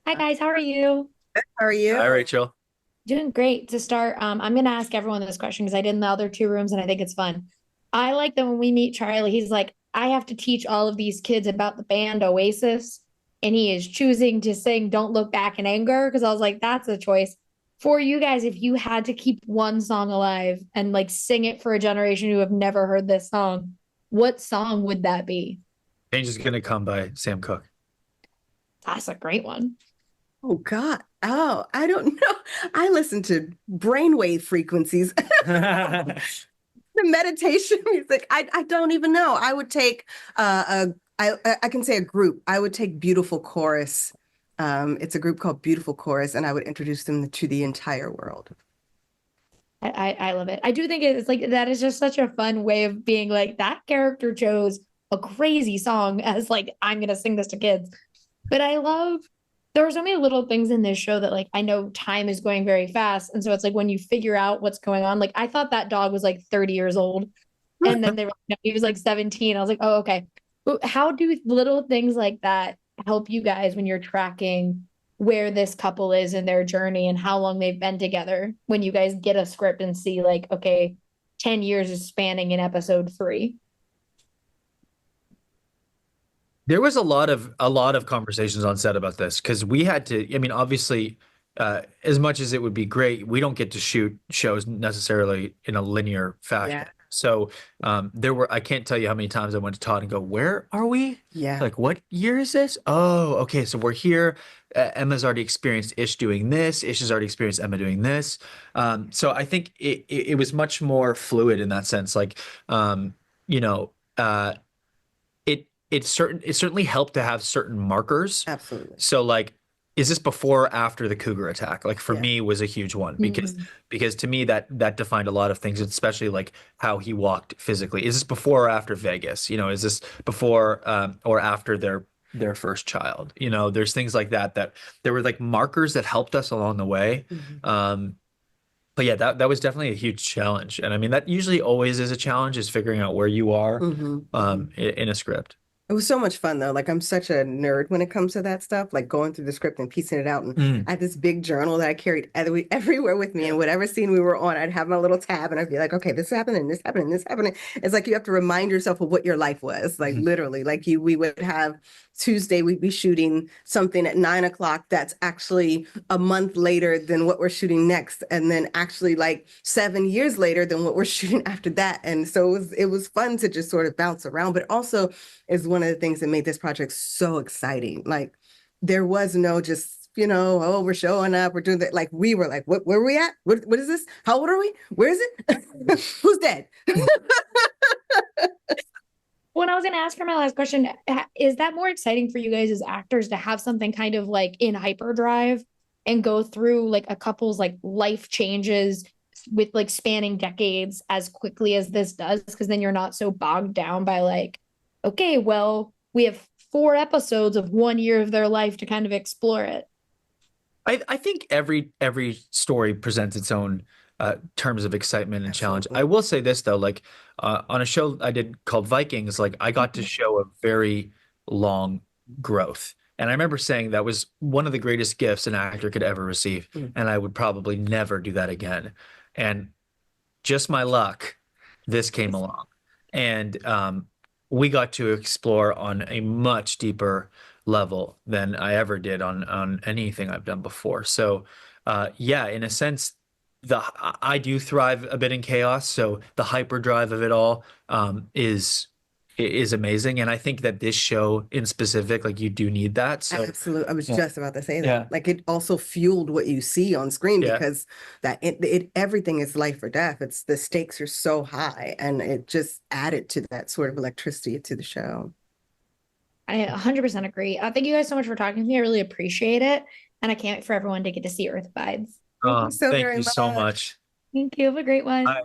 Hi guys, how are you? How are Hi, you? Rachel. Doing great. To start, I'm gonna ask everyone this question because I did in the other two rooms and I think it's fun. I like that when we meet Charlie, he's like, I have to teach all of these kids about the band Oasis, and he is choosing to sing Don't Look Back in Anger because I was like, that's a choice. For you guys, if you had to keep one song alive and like sing it for a generation who have never heard this song, what song would that be? Change is gonna come by Sam Cooke. That's a great one. Oh God. Oh, I don't know. I listen to brainwave frequencies, the meditation music. I don't even know. I would take I can say a group. I would take Beautiful Chorus. It's a group called Beautiful Chorus, and I would introduce them to the entire world. I love it. I do think it's like that is just such a fun way of being like that character chose a crazy song as like I'm gonna sing this to kids. But I love there are so many little things in this show that like I know time is going very fast. And so it's like when you figure out what's going on, like I thought that dog was like 30 years old. And then they were no, he was like 17. I was like, oh, okay. But how do little things like that help you guys when you're tracking where this couple is in their journey and how long they've been together when you guys get a script and see like, okay, 10 years is spanning in episode three. There was a lot of conversations on set about this because we had to. I mean, obviously, as much as it would be great, we don't get to shoot shows necessarily in a linear fashion. Yeah. So there were. I can't tell you how many times I went to Todd and go, "Where are we? Yeah. Like, what year is this? Oh, okay. So we're here. Emma's already experienced Ish doing this. Ish has already experienced Emma doing this. So I think it was much more fluid in that sense. Like, you know. It certainly helped to have certain markers. Absolutely. So like, is this before or after the cougar attack? Like for Yeah. me was a huge one Mm. because to me that defined a lot of things, especially like how he walked physically. Is this before or after Vegas? Is this before or after their first child? There's things like that that there were like markers that helped us along the way. Mhm. But yeah, that was definitely a huge challenge. And I mean, that usually always is a challenge is figuring out where you are Mhm. Mhm. in a script. It was so much fun though. Like I'm such a nerd when it comes to that stuff, like going through the script and piecing it out. And Mm. I had this big journal that I carried everywhere with me. And whatever scene we were on, I'd have my little tab and I'd be like, okay, this happened and this happened and this happened. It's like you have to remind yourself of what your life was. Like Mhm. literally, like we would have Tuesday, we'd be shooting something at 9 o'clock that's actually a month later than what we're shooting next. And then actually like 7 years later than what we're shooting after that. And so it was fun to just sort of bounce around, but also is one of the things that made this project so exciting. Like there was no just, oh, we're showing up, we're doing that. Like we were like, where are we at? What is this? How old are we? Where is it? Who's dead? When I was going to ask for my last question, is that more exciting for you guys as actors to have something kind of like in hyperdrive and go through like a couple's like life changes with like spanning decades as quickly as this does? Because then you're not so bogged down by like, okay, well, we have 4 episodes of 1 year of their life to kind of explore it. I think every story presents its own terms of excitement and challenge. I Absolutely. will say this though, like on a show I did called Vikings, like I got to show a very long growth. And I remember saying that was one of the greatest gifts an actor could ever receive, Mm. and I would probably never do that again. And just my luck, this came along. And we got to explore on a much deeper level than I ever did on anything I've done before. So yeah, in a sense, I do thrive a bit in chaos. So the hyperdrive of it all is amazing. And I think that this show in specific, like you do need that. So Absolutely. I was yeah, just about to say that. yeah, Like it also fueled what you see on screen yeah. because that it everything is life or death. It's the stakes are so high and it just added to that sort of electricity to the show. I 100% agree. Thank you guys so much for talking to me. I really appreciate it. And I can't wait for everyone to get to see Earth Vibes. Thank you so Thank very you so much. much. Thank you. Have a great one. Bye.